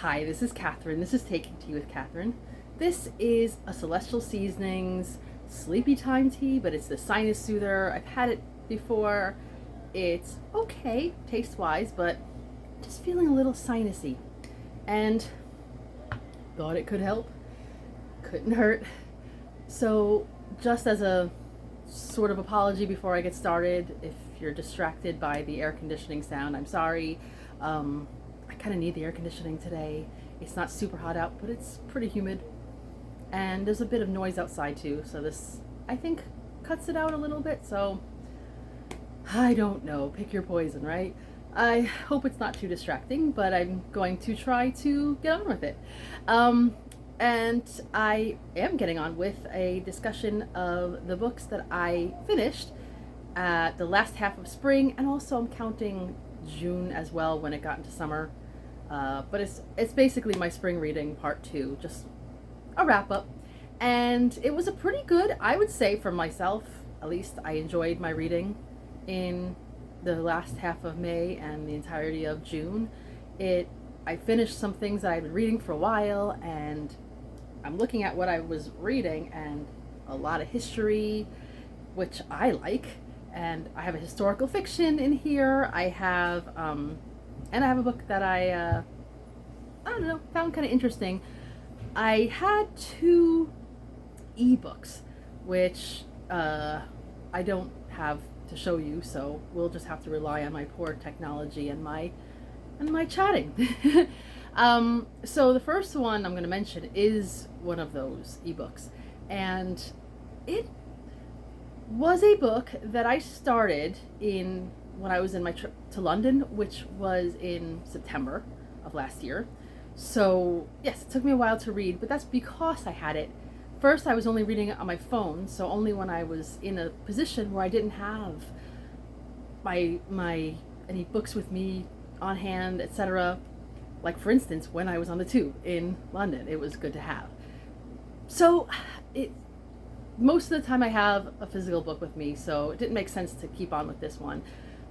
Hi, this is Catherine. This is Taking Tea with Catherine. This is a Celestial Seasonings Sleepytime tea, but it's the Sinus Soother. I've had it before. It's okay, taste-wise, but just feeling a little sinusy. And thought it could help. Couldn't hurt. So just as a sort of apology before I get started, if you're distracted by the air conditioning sound, I'm sorry. I kind of need the air conditioning today. It's not super hot out, but it's pretty humid. And there's a bit of noise outside too, so this, I think, cuts it out a little bit, so I don't know. Pick your poison, right? I hope it's not too distracting, but I'm going to try to get on with it. And I am getting on with a discussion of the books that I finished at the last half of spring, and also I'm counting June as well when it got into summer. But it's basically my spring reading part 2, just a wrap up. And it was a pretty good, I would say for myself, at least I enjoyed my reading in the last half of May and the entirety of June. I finished some things that I've been reading for a while, and I'm looking at what I was reading, and a lot of history, which I like, and I have a historical fiction in here. I have a book that I don't know, found kind of interesting. I had 2 ebooks, which I don't have to show you, so we'll just have to rely on my poor technology and my chatting. So the first one I'm going to mention is one of those ebooks, and it was a book that I started when I was in my trip to London, which was in September of last year. So yes, it took me a while to read, but that's because I had it. First, I was only reading it on my phone, so only when I was in a position where I didn't have any books with me on hand, etc. Like for instance, when I was on the tube in London, it was good to have. So most of the time I have a physical book with me, so it didn't make sense to keep on with this one.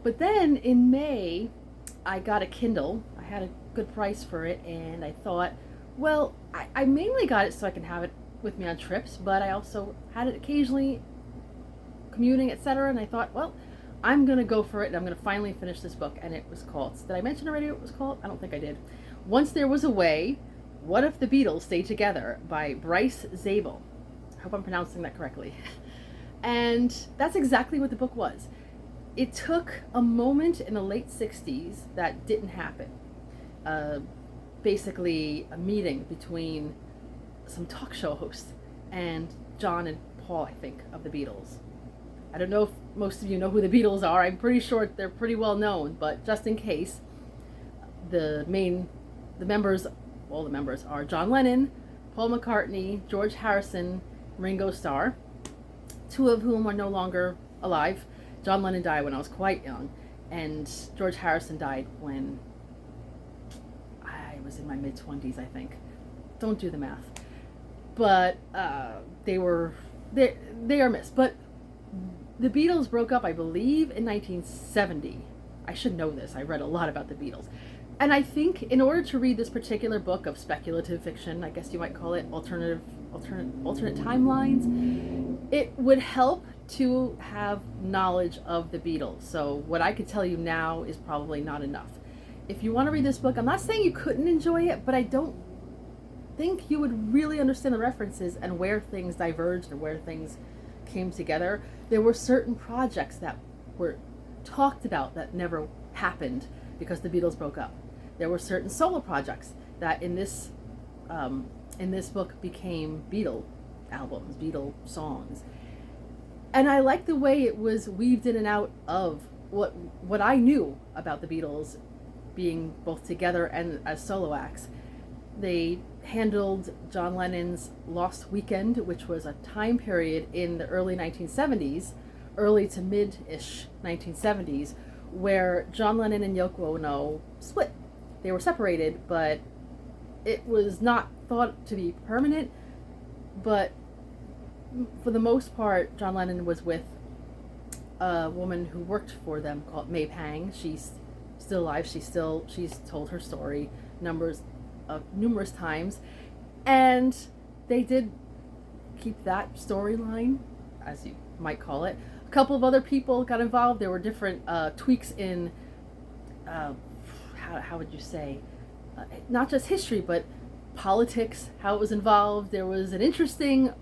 But then in May, I got a Kindle. I had a good price for it, and I thought, well, I mainly got it so I can have it with me on trips, but I also had it occasionally commuting, etc. And I thought, well, I'm going to go for it, and I'm going to finally finish this book. And it was called, did I mention already what it was called? I don't think I did. Once There Was a Way, What If the Beatles Stayed Together by Bryce Zabel. I hope I'm pronouncing that correctly. And that's exactly what the book was. It took a moment in the late 60s that didn't happen. Basically a meeting between some talk show hosts and John and Paul, I think, of the Beatles. I don't know if most of you know who the Beatles are. I'm pretty sure they're pretty well known, but just in case, all the members are John Lennon, Paul McCartney, George Harrison, Ringo Starr, 2 of whom are no longer alive. John Lennon died when I was quite young, and George Harrison died when I was in my mid-20s, I think. Don't do the math. But they are missed. But the Beatles broke up, I believe, in 1970. I should know this. I read a lot about the Beatles. And I think in order to read this particular book of speculative fiction, I guess you might call it alternate timelines, it would help to have knowledge of the Beatles. So what I could tell you now is probably not enough. If you want to read this book, I'm not saying you couldn't enjoy it, but I don't think you would really understand the references and where things diverged and where things came together. There were certain projects that were talked about that never happened because the Beatles broke up. There were certain solo projects that in this book became Beatle albums, Beatle songs. And I like the way it was weaved in and out of what I knew about the Beatles being both together and as solo acts. They handled John Lennon's Lost Weekend, which was a time period in the early 1970s, early to mid-ish 1970s, where John Lennon and Yoko Ono split. They were separated, but it was not thought to be permanent. But for the most part, John Lennon was with a woman who worked for them called May Pang. She's still alive. She's told her story numerous times, and they did keep that storyline, as you might call it. A couple of other people got involved. There were different tweaks in, how would you say, not just history, but politics, how it was involved. There was an interesting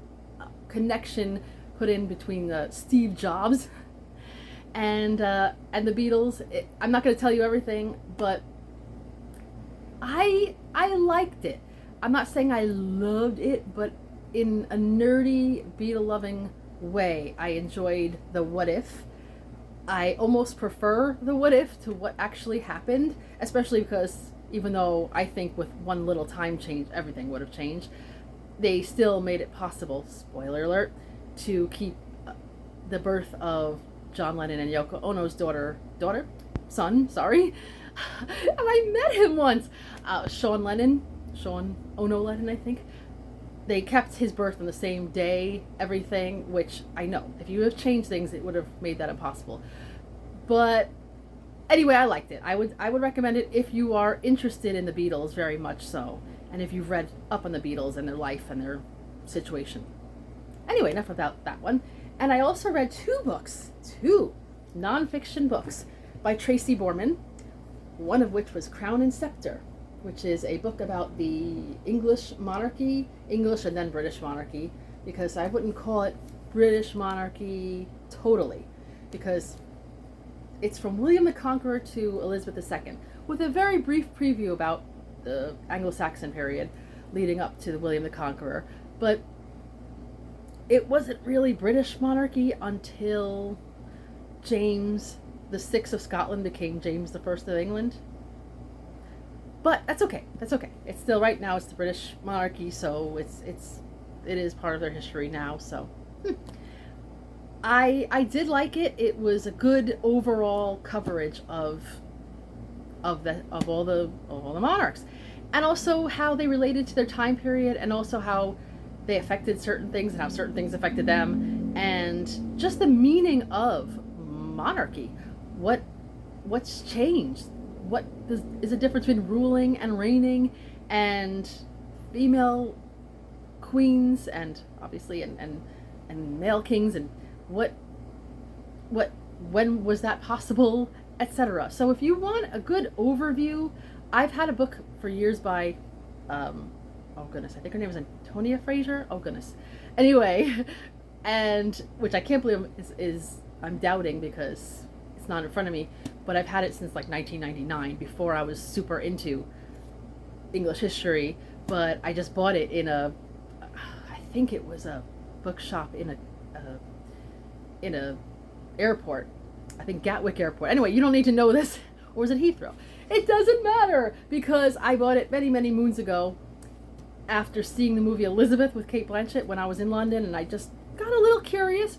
connection put in between Steve Jobs and the Beatles. I'm not going to tell you everything, but I liked it. I'm not saying I loved it, but in a nerdy, Beatle-loving way, I enjoyed the what if. I almost prefer the what if to what actually happened, especially because even though I think with one little time change, everything would have changed, they still made it possible, spoiler alert, to keep the birth of John Lennon and Yoko Ono's son, sorry. And I met him once. Sean Ono Lennon, I think. They kept his birth on the same day, everything, which I know, if you have changed things, it would have made that impossible. But anyway, I liked it. I would recommend it if you are interested in the Beatles, very much so, and if you've read up on the Beatles and their life and their situation. Anyway, enough about that one. And I also read two nonfiction books by Tracy Borman, one of which was Crown and Scepter, which is a book about the English monarchy, English and then British monarchy, because I wouldn't call it British monarchy totally, because it's from William the Conqueror to Elizabeth II, with a very brief preview about the Anglo-Saxon period leading up to the William the Conqueror. But it wasn't really British monarchy until James the Sixth of Scotland became James the First of England. But that's okay. That's okay. It's still, right now, it's the British monarchy, so it is part of their history now. So I did like it. It was a good overall coverage of all the monarchs, and also how they related to their time period, and also how they affected certain things and how certain things affected them, and just the meaning of monarchy. What's changed? What is the difference between ruling and reigning, and female queens, and obviously and male kings, and when was that possible, etc. So if you want a good overview, I've had a book for years by oh goodness, I think her name is Antonia Fraser. Oh goodness. Anyway, and which I can't believe is I'm doubting because it's not in front of me, but I've had it since like 1999, before I was super into English history. But I just bought it in I think it was a bookshop in a airport. I think Gatwick Airport. Anyway, you don't need to know this. Or was it Heathrow? It doesn't matter, because I bought it many, many moons ago after seeing the movie Elizabeth with Cate Blanchett when I was in London, and I just got a little curious,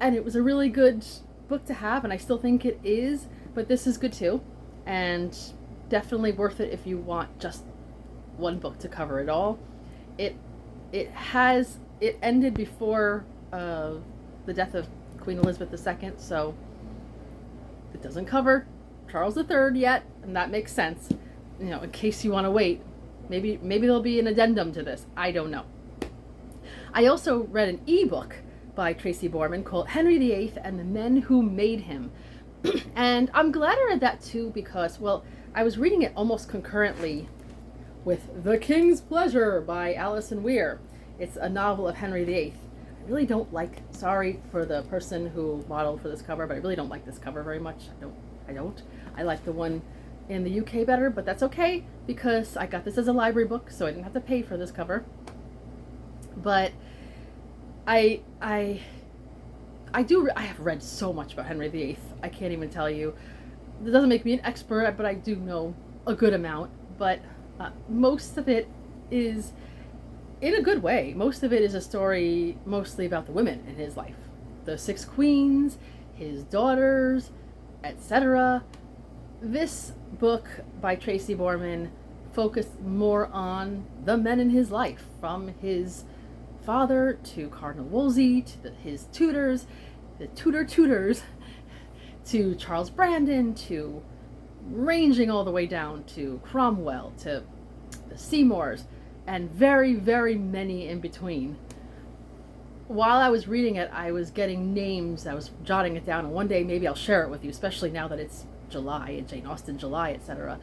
and it was a really good book to have, and I still think it is, but this is good too, and definitely worth it if you want just one book to cover it all. It ended before the death of Queen Elizabeth II, so it doesn't cover Charles III yet, and that makes sense. You know, in case you want to wait, maybe there'll be an addendum to this. I don't know. I also read an ebook by Tracy Borman called Henry VIII and the Men Who Made Him. And I'm glad I read that too, because, well, I was reading it almost concurrently with The King's Pleasure by Alison Weir. It's a novel of Henry VIII. I really don't like, sorry for the person who modeled for this cover, but I really don't like this cover very much. I don't. I like the one in the UK better, but that's okay, because I got this as a library book, so I didn't have to pay for this cover. But I have read so much about Henry VIII. I can't even tell you. It doesn't make me an expert, but I do know a good amount. But most of it is in a good way. Most of it is a story mostly about the women in his life. The 6 queens, his daughters, etc. This book by Tracy Borman focused more on the men in his life, from his father to Cardinal Wolsey to his tutors, the tutors, to Charles Brandon, to ranging all the way down to Cromwell, to the Seymours, and very, very many in between. While I was reading it, I was getting names, I was jotting it down, and one day maybe I'll share it with you, especially now that it's July, and Jane Austen July, etc.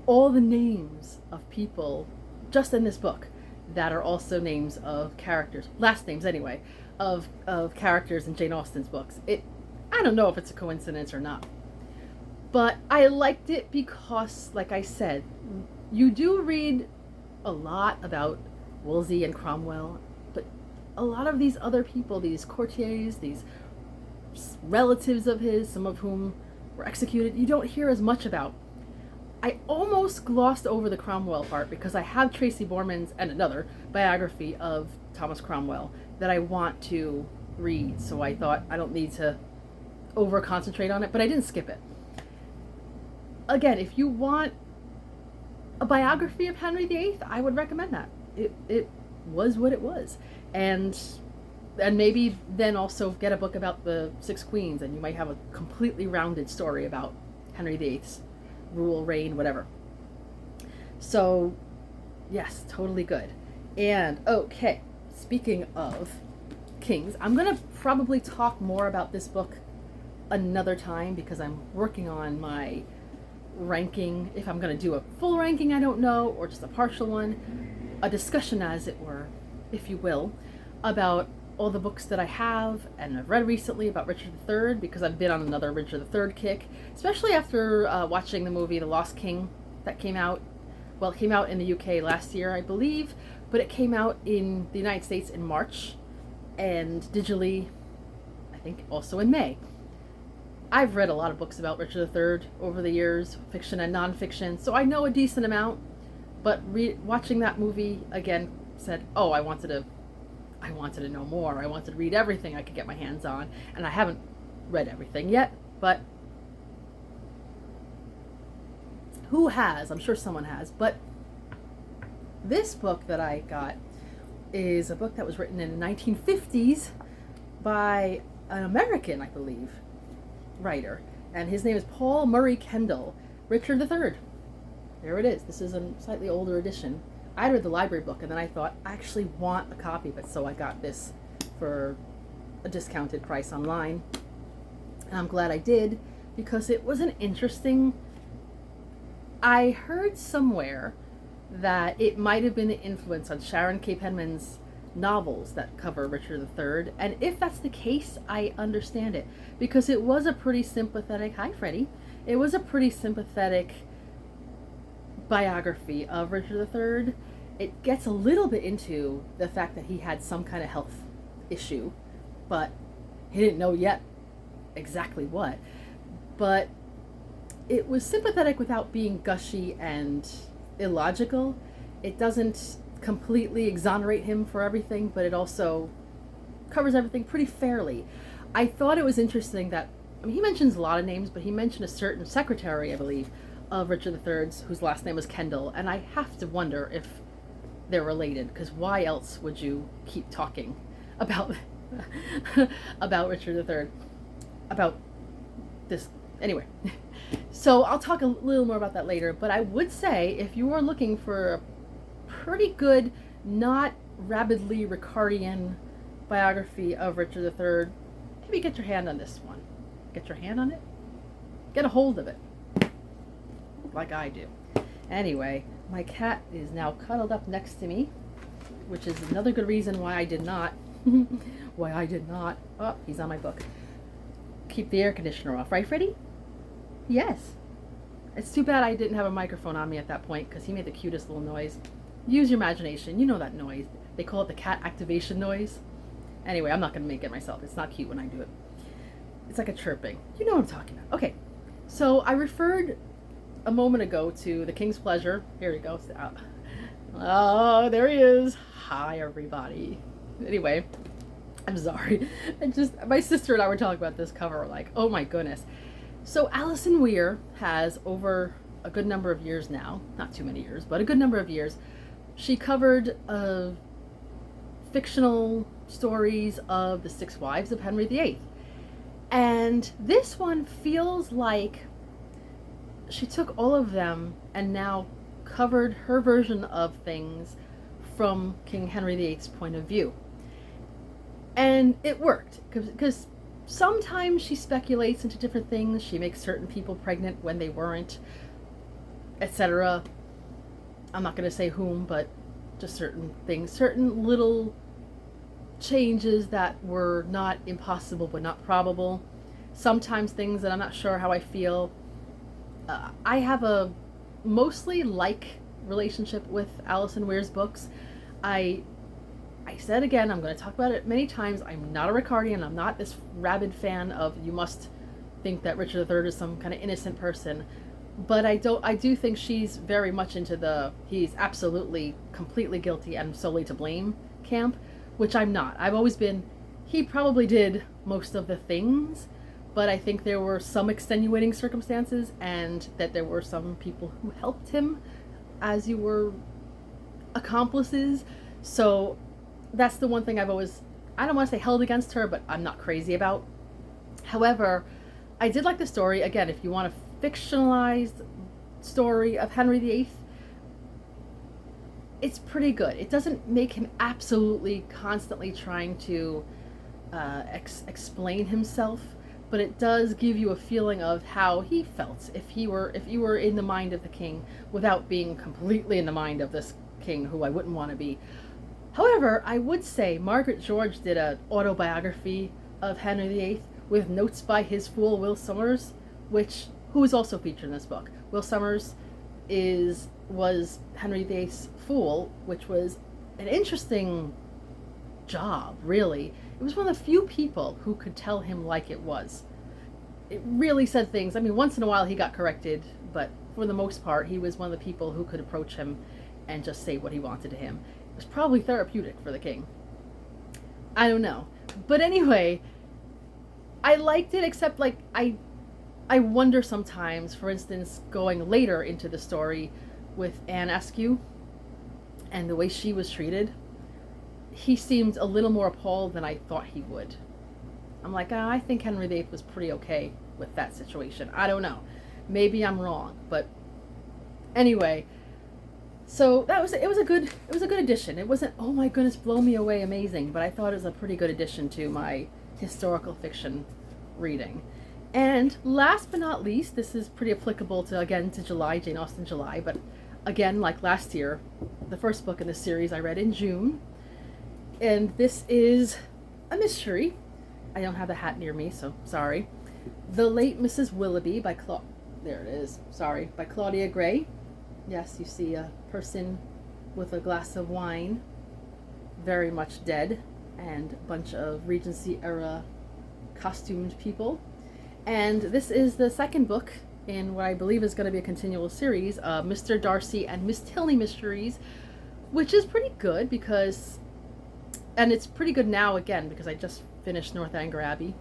All the names of people just in this book that are also names of characters, last names anyway, of characters in Jane Austen's books. I don't know if it's a coincidence or not, but I liked it because, like I said, you do read a lot about Wolsey and Cromwell, but a lot of these other people, these courtiers, these relatives of his, some of whom were executed, you don't hear as much about. I almost glossed over the Cromwell part because I have Tracy Borman's and another biography of Thomas Cromwell that I want to read, so I thought I don't need to over concentrate on it, but I didn't skip it. Again, if you want a biography of Henry VIII, I would recommend that. It was what it was. And maybe then also get a book about the Six Queens, and you might have a completely rounded story about Henry VIII's rule, reign, whatever. So, yes, totally good. And, okay, speaking of kings, I'm going to probably talk more about this book another time because I'm working on my ranking. If I'm going to do a full ranking, I don't know, or just a partial one, a discussion, as it were, if you will, about all the books that I have and I've read recently about Richard III, because I've been on another Richard III kick, especially after watching the movie The Lost King that came out. Well, it came out in the UK last year, I believe, but it came out in the United States in March, and digitally, I think, also in May. I've read a lot of books about Richard III over the years, fiction and nonfiction, so I know a decent amount, but watching that movie again said, oh, I wanted to know more. I wanted to read everything I could get my hands on, and I haven't read everything yet, but who has? I'm sure someone has, but this book that I got is a book that was written in the 1950s by an American, I believe, writer, and his name is Paul Murray Kendall, Richard III. There it is. This is a slightly older edition. I read the library book, and then I thought, I actually want a copy of it, so I got this for a discounted price online. And I'm glad I did, because it was an interesting... I heard somewhere that it might have been the influence on Sharon K. Penman's novels that cover Richard III, and if that's the case, I understand it, because it was a pretty sympathetic... Hi, Freddie. It was a pretty sympathetic biography of Richard III. It gets a little bit into the fact that he had some kind of health issue, but he didn't know yet exactly what. But it was sympathetic without being gushy and illogical. It doesn't completely exonerate him for everything, but it also covers everything pretty fairly. I thought it was interesting that, I mean, he mentions a lot of names, but he mentioned a certain secretary, I believe, of Richard III's, whose last name was Kendall, and I have to wonder if they're related, because why else would you keep talking about about Richard III, about this, anyway. So I'll talk a little more about that later, but I would say if you are looking for a pretty good, not rabidly Ricardian biography of Richard III, maybe get your hand on this one. Get your hand on it? Get a hold of it, like I do. Anyway, my cat is now cuddled up next to me, which is another good reason why I did not, oh, he's on my book, keep the air conditioner off, right, Freddie? Yes. It's too bad I didn't have a microphone on me at that point, because he made the cutest little noise. Use your imagination. You know that noise. They call it the cat activation noise. Anyway, I'm not going to make it myself. It's not cute when I do it. It's like a chirping. You know what I'm talking about. Okay. So I referred a moment ago to The King's Pleasure. Here he goes. Oh, there he is. Hi, everybody. Anyway, I'm sorry. My sister and I were talking about this cover. Like, oh my goodness. So Alison Weir has, over a good number of years now, not too many years, but a good number of years, she covered fictional stories of the 6 wives of Henry VIII. And this one feels like she took all of them and now covered her version of things from King Henry VIII's point of view. And it worked, because sometimes she speculates into different things. She makes certain people pregnant when they weren't, etc. I'm not going to say whom, but just certain things, certain little changes that were not impossible but not probable. Sometimes things that I'm not sure how I feel. I have a mostly relationship with Alison Weir's books. I said again, I'm going to talk about it many times, I'm not a Ricardian. I'm not this rabid fan of, you must think that Richard III is some kind of innocent person. But I do think she's very much into he's absolutely completely guilty and solely to blame camp, which I'm not. I've always been, he probably did most of the things, but I think there were some extenuating circumstances, and that there were some people who helped him as you were accomplices. So that's the one thing I've always, I don't want to say held against her, but I'm not crazy about. However, I did like the story. Again, if you want a fictionalized story of Henry VIII, it's pretty good. It doesn't make him absolutely constantly trying to explain himself, but it does give you a feeling of how he felt if you were in the mind of the king, without being completely in the mind of this king who I wouldn't want to be. However, I would say Margaret George did an autobiography of Henry VIII with notes by his fool Will Somers, who is also featured in this book. Will Somers was Henry VIII's fool, which was an interesting job, really. It was one of the few people who could tell him like it was. It really said things. I mean, once in a while he got corrected, but for the most part, he was one of the people who could approach him and just say what he wanted to him. It was probably therapeutic for the king. I don't know. But anyway, I liked it, except like I wonder sometimes, for instance, going later into the story with Anne Askew and the way she was treated, he seemed a little more appalled than I thought he would. I'm like, I think Henry VIII was pretty okay with that situation. I don't know. Maybe I'm wrong, but anyway. So it was a good addition. It wasn't, oh my goodness, blow me away amazing, but I thought it was a pretty good addition to my historical fiction reading. And last but not least, this is pretty applicable to July, Jane Austen July, but again, like last year, the first book in the series I read in June. And this is a mystery. I don't have the hat near me, so sorry. The Late Mrs Willoughby by by Claudia Gray. Yes, you see a person with a glass of wine, very much dead, and a bunch of Regency era costumed people. And this is the second book in what I believe is going to be a continual series of Mr. Darcy and Miss Tilney mysteries, which is pretty good and it's pretty good now again because I just finished Northanger Abbey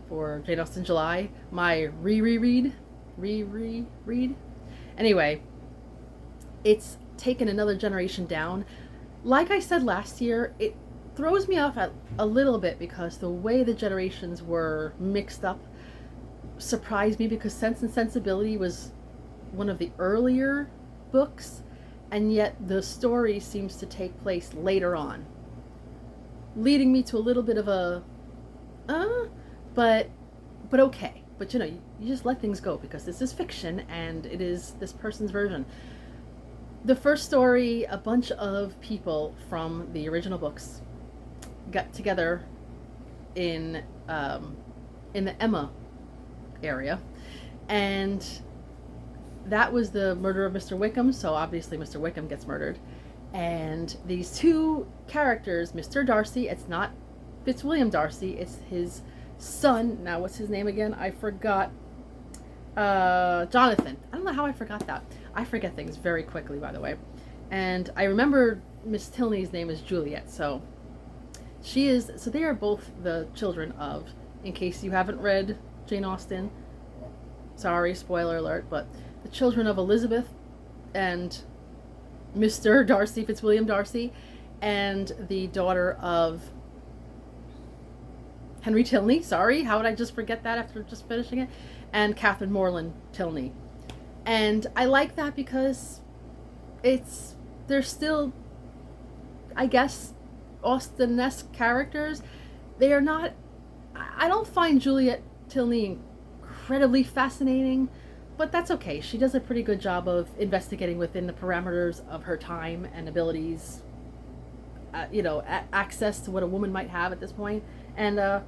for Jane Austen July, my reread. Anyway, it's taken another generation down. Like I said last year, it throws me off a little bit because the way the generations were mixed up surprised me, because Sense and Sensibility was one of the earlier books, and yet the story seems to take place later on, leading me to a little bit of a but okay. But you just let things go because this is fiction and it is this person's version. The first story, a bunch of people from the original books got together in the Emma area, and that was the murder of Mr. Wickham, so obviously Mr. Wickham gets murdered. And these two characters, Mr. Darcy, it's not Fitzwilliam Darcy, it's his son. Now, what's his name again? I forgot. Jonathan. I don't know how I forgot that. I forget things very quickly, by the way. And I remember Miss Tilney's name is Juliet, so they are both the children of, in case you haven't read Jane Austen, sorry, spoiler alert, but the children of Elizabeth and Mr. Darcy, Fitzwilliam Darcy, and the daughter of Henry Tilney, sorry, how would I just forget that after just finishing it, and Catherine Morland Tilney. And I like that because they're still, I guess, Austen-esque characters. They are not. I don't find Juliet Tilney incredibly fascinating, but that's okay. She does a pretty good job of investigating within the parameters of her time and abilities. Access to what a woman might have at this point. And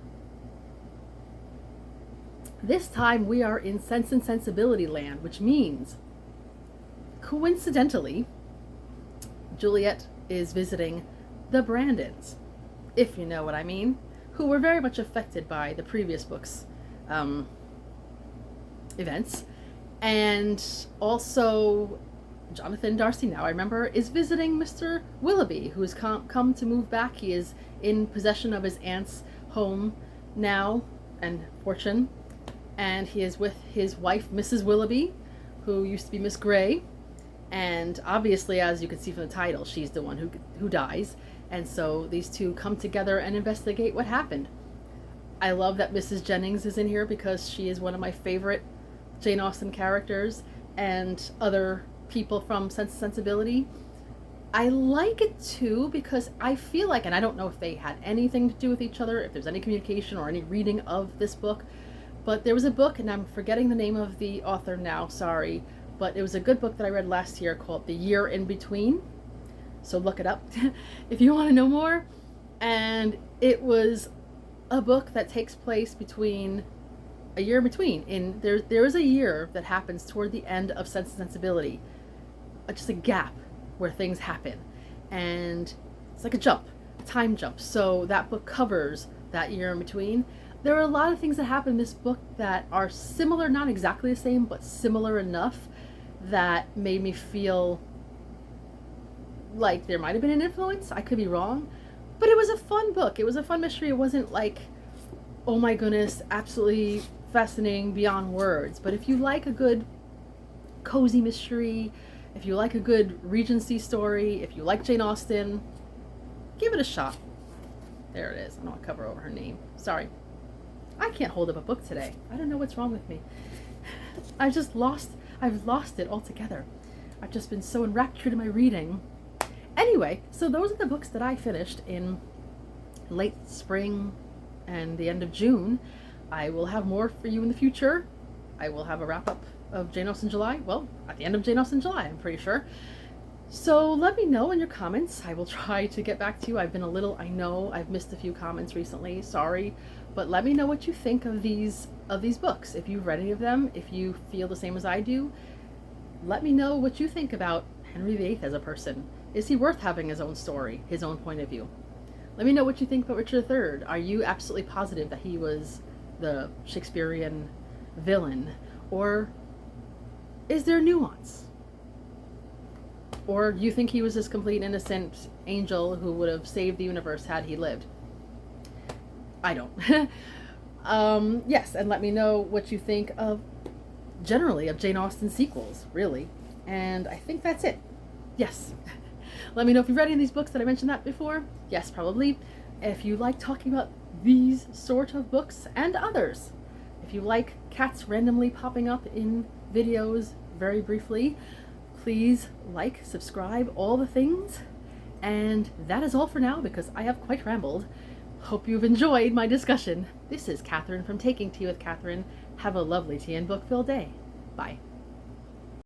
this time we are in Sense and Sensibility land, which means, coincidentally, Juliet is visiting the Brandons, if you know what I mean, who were very much affected by the previous book's events. And also, Jonathan Darcy, now I remember, is visiting Mr. Willoughby, who has come to move back. He is in possession of his aunt's home now and fortune. And he is with his wife, Mrs. Willoughby, who used to be Miss Grey. And obviously, as you can see from the title, she's the one who dies. And so these two come together and investigate what happened. I love that Mrs. Jennings is in here because she is one of my favorite Jane Austen characters, and other people from Sense and Sensibility. I like it too because I feel like, and I don't know if they had anything to do with each other, if there's any communication or any reading of this book, but there was a book, and I'm forgetting the name of the author now, sorry, but it was a good book that I read last year called The Year in Between. So look it up if you want to know more. And it was a book that takes place between a year in between. There is a year that happens toward the end of Sense and Sensibility, just a gap where things happen, and it's like a time jump. So that book covers that year in between. There are a lot of things that happen in this book that are similar, not exactly the same, but similar enough that made me feel like there might have been an influence. I could be wrong, but it was a fun book. It was a fun mystery. It wasn't like, oh my goodness, absolutely fascinating beyond words. But if you like a good cozy mystery, if you like a good Regency story, if you like Jane Austen, give it a shot. There it is. I don't want to cover over her name. Sorry. I can't hold up a book today. I don't know what's wrong with me. I've lost it altogether. I've just been so enraptured in my reading. Anyway, so those are the books that I finished in late spring and the end of June. I will have more for you in the future. I will have a wrap-up of Jane Austen July. Well, at the end of Jane Austen July, I'm pretty sure. So let me know in your comments. I will try to get back to you. I know I've missed a few comments recently. Sorry. But let me know what you think of these books. If you've read any of them, if you feel the same as I do, let me know what you think about Henry VIII as a person. Is he worth having his own story, his own point of view? Let me know what you think about Richard III. Are you absolutely positive that he was the Shakespearean villain? Or is there nuance? Or do you think he was this complete innocent angel who would have saved the universe had he lived? I don't. Yes, and let me know what you think generally of Jane Austen sequels, really. And I think that's it. Yes. Let me know if you've read any of these books. Did I mention that before? Yes, probably. If you like talking about these sort of books and others, if you like cats randomly popping up in videos very briefly, please like, subscribe, all the things. And that is all for now because I have quite rambled. Hope you've enjoyed my discussion. This is Catherine from Taking Tea with Catherine. Have a lovely tea and book-filled day. Bye.